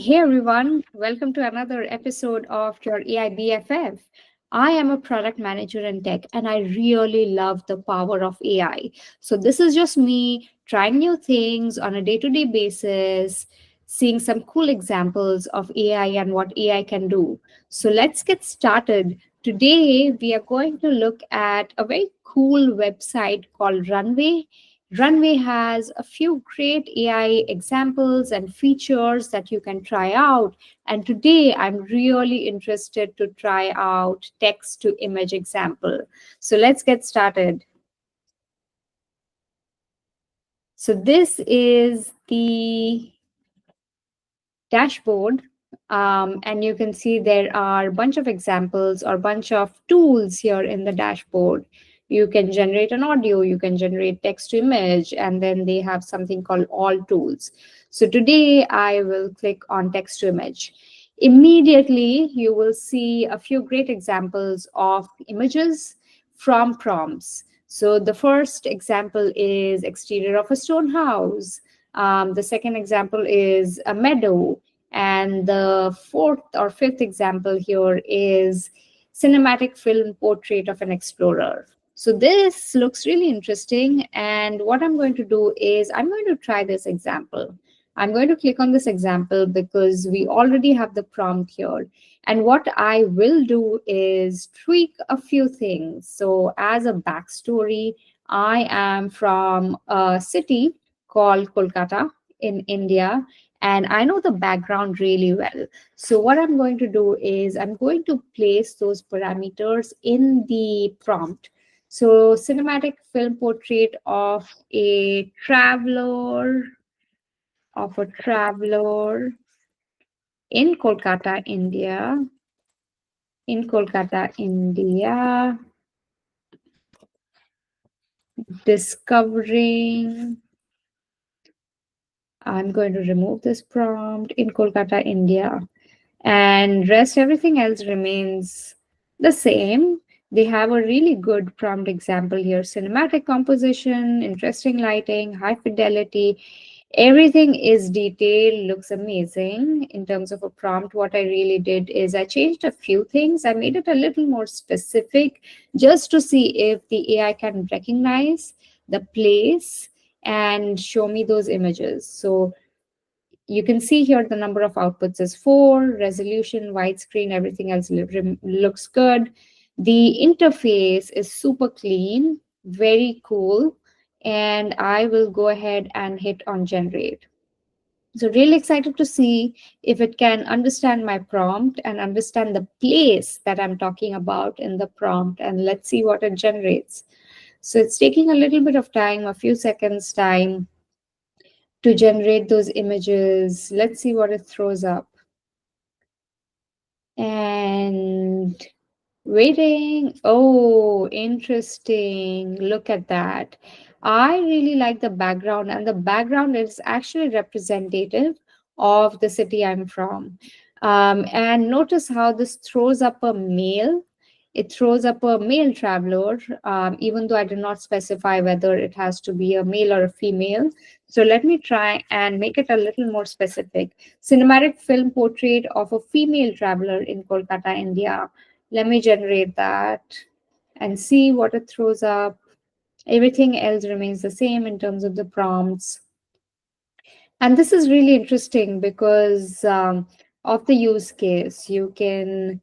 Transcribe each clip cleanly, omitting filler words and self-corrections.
Hey everyone, welcome to another episode of your AI BFF. I am a product manager in tech and I really love the power of AI. So, this is just me trying new things on a day to day basis, seeing some cool examples of AI and what AI can do. So, let's get started. Today, we are going to look at a very cool website called Runway. Runway has a few great AI examples and features that you can try out. And today I'm really interested to try out text to image example. So let's get started. So this is the dashboard. And you can see there are a bunch of examples or bunch of tools here in the dashboard. You can generate an audio, you can generate text to image, and then they have something called all tools. So today I will click on text to image. Immediately, you will see a few great examples of images from prompts. So the first example is exterior of a stone house. The second example is a meadow. And the fourth or fifth example here is cinematic film portrait of an explorer. So this looks really interesting. And what I'm going to do is I'm going to try this example. I'm going to click on this example because we already have the prompt here. And what I will do is tweak a few things. So as a backstory, I am from a city called Kolkata in India, and I know the background really well. So what I'm going to do is I'm going to place those parameters in the prompt. So cinematic film portrait of a traveler in Kolkata, India, in Kolkata, India, discovering. I'm going to remove this prompt in Kolkata, India, and rest everything else remains the same. They have a really good prompt example here: cinematic composition, interesting lighting, high fidelity. Everything is detailed, looks amazing. In terms of a prompt, what I really did is I changed a few things. I made it a little more specific just to see if the AI can recognize the place and show me those images. So you can see here the number of outputs is 4, resolution, widescreen, everything else looks good. The interface is super clean, very cool, and I will go ahead and hit on generate. So really excited to see if it can understand my prompt and understand the place that I'm talking about in the prompt, and let's see what it generates. So it's taking a little bit of time, a few seconds time to generate those images. Let's see what it throws up. And waiting. Oh, interesting. Look at that. I really like the background, and the background is actually representative of the city I'm from. And notice how this throws up a male. It throws up a male traveler, even though I did not specify whether it has to be a male or a female. So let me try and make it a little more specific. Cinematic film portrait of a female traveler in Kolkata, India. Let me generate that and see what it throws up. Everything else remains the same in terms of the prompts. And this is really interesting because of the use case. You can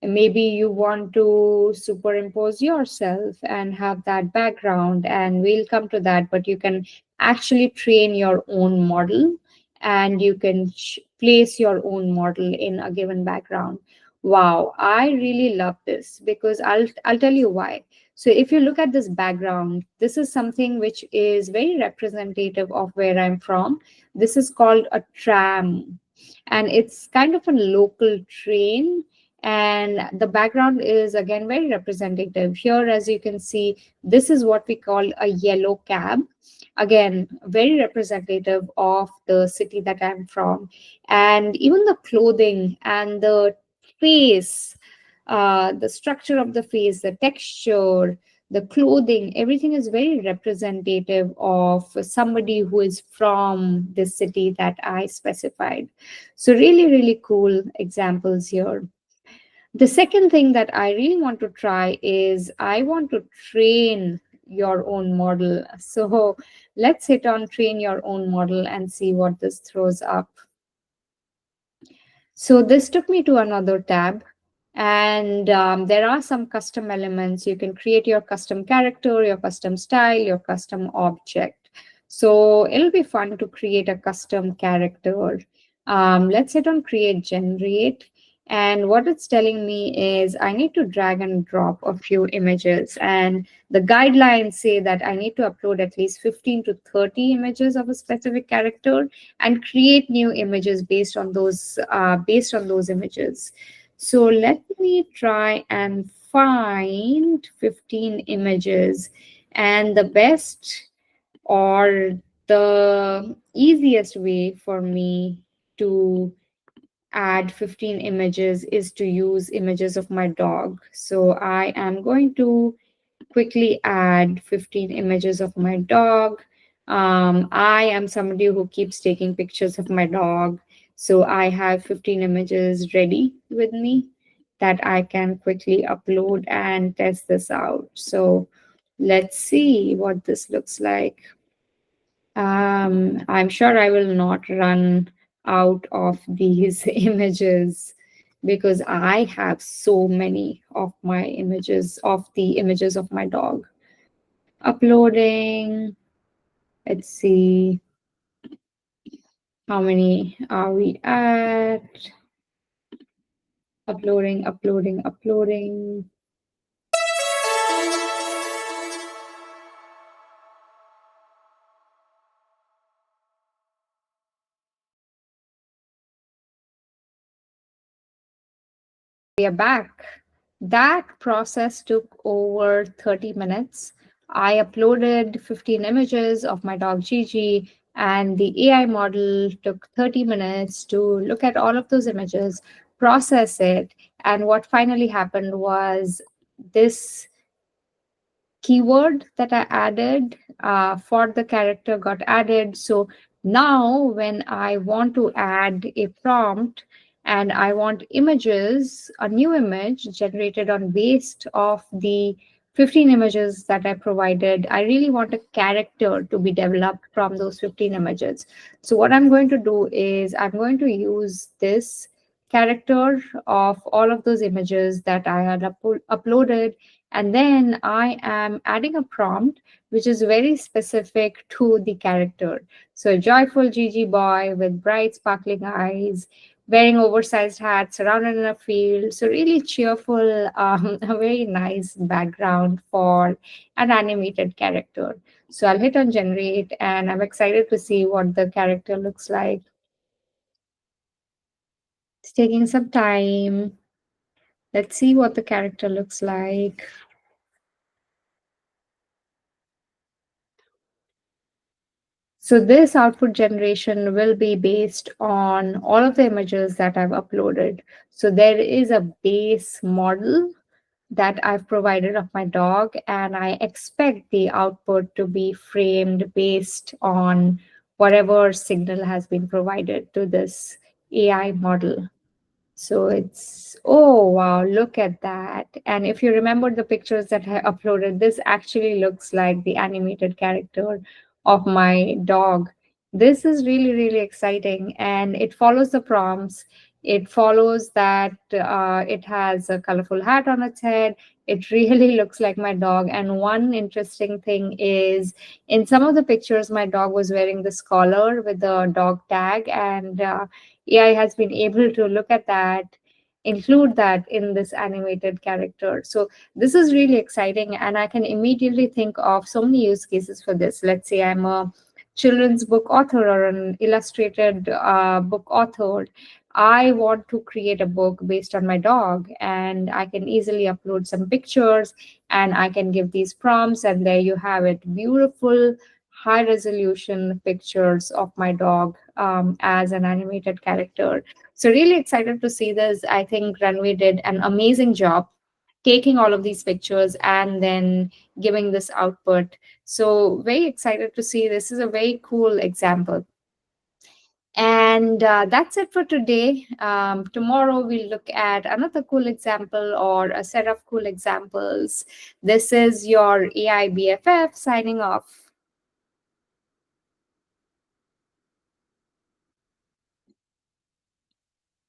maybe you want to superimpose yourself and have that background, and we'll come to that, but you can actually train your own model and you can place your own model in a given background. Wow, I really love this because I'll tell you why. So if you look at this background, this is something which is very representative of where I'm from. This is called a tram, and it's kind of a local train. And the background is again very representative. Here, as you can see, this is what we call a yellow cab. Again, very representative of the city that I'm from. And even the clothing and the face, the structure of the face, the texture. the clothing, everything is very representative of somebody who is from the city that I specified. So, really, really cool examples here. The second thing that I really want to try is I want to train your own model. So, let's hit on train your own model and see what this throws up. So this took me to another tab, and there are some custom elements. You can create your custom character, your custom style, your custom object. So it'll be fun to create a custom character. Let's hit on create generate. And what it's telling me is I need to drag and drop a few images. And the guidelines say that I need to upload at least 15 to 30 images of a specific character and create new images based on those images. So let me try and find 15 images, and the best or the easiest way for me to add 15 images is to use images of my dog. So I am going to quickly add 15 images of my dog. I am somebody who keeps taking pictures of my dog. So I have 15 images ready with me that I can quickly upload and test this out. So let's see what this looks like. I'm sure I will not run out of these images because I have so many of my images of the images of my dog. Uploading. Let's see how many are we at. Uploading, uploading, uploading. We are back. That process took over 30 minutes. I uploaded 15 images of my dog Gigi, and the AI model took 30 minutes to look at all of those images, process it, and what finally happened was this keyword that I added for the character got added. So now when I want to add a prompt and I want images, a new image generated on based of the 15 images that I provided, I really want a character to be developed from those 15 images. So what I'm going to do is I'm going to use this character of all of those images that I had uploaded, and then I am adding a prompt which is very specific to the character. So, a joyful Gigi boy with bright, sparkling eyes, wearing oversized hat, surrounded in a field. So, really cheerful, a very nice background for an animated character. So, I'll hit on generate, and I'm excited to see what the character looks like. It's taking some time. Let's see what the character looks like. So this output generation will be based on all of the images that I've uploaded. So there is a base model that I've provided of my dog, and I expect the output to be framed based on whatever signal has been provided to this AI model. So it's, oh wow, look at that. And if you remember the pictures that I uploaded, this actually looks like the animated character of my dog. This is really, really exciting. And it follows the prompts. It follows that it has a colorful hat on its head. It really looks like my dog. And one interesting thing is in some of the pictures, my dog was wearing this collar with the dog tag. And AI has been able to look at that, include that in this animated character. So this is really exciting, and I can immediately think of so many use cases for this. Let's say I'm a children's book author or an illustrated book author. I want to create a book based on my dog, and I can easily upload some pictures and I can give these prompts, and there you have it, beautiful high resolution pictures of my dog as an animated character. So, really excited to see this. I think Runway did an amazing job taking all of these pictures and then giving this output. So very excited to see. This is a very cool example. And that's it for today. Tomorrow we'll look at another cool example or a set of cool examples. This is your AI BFF signing off.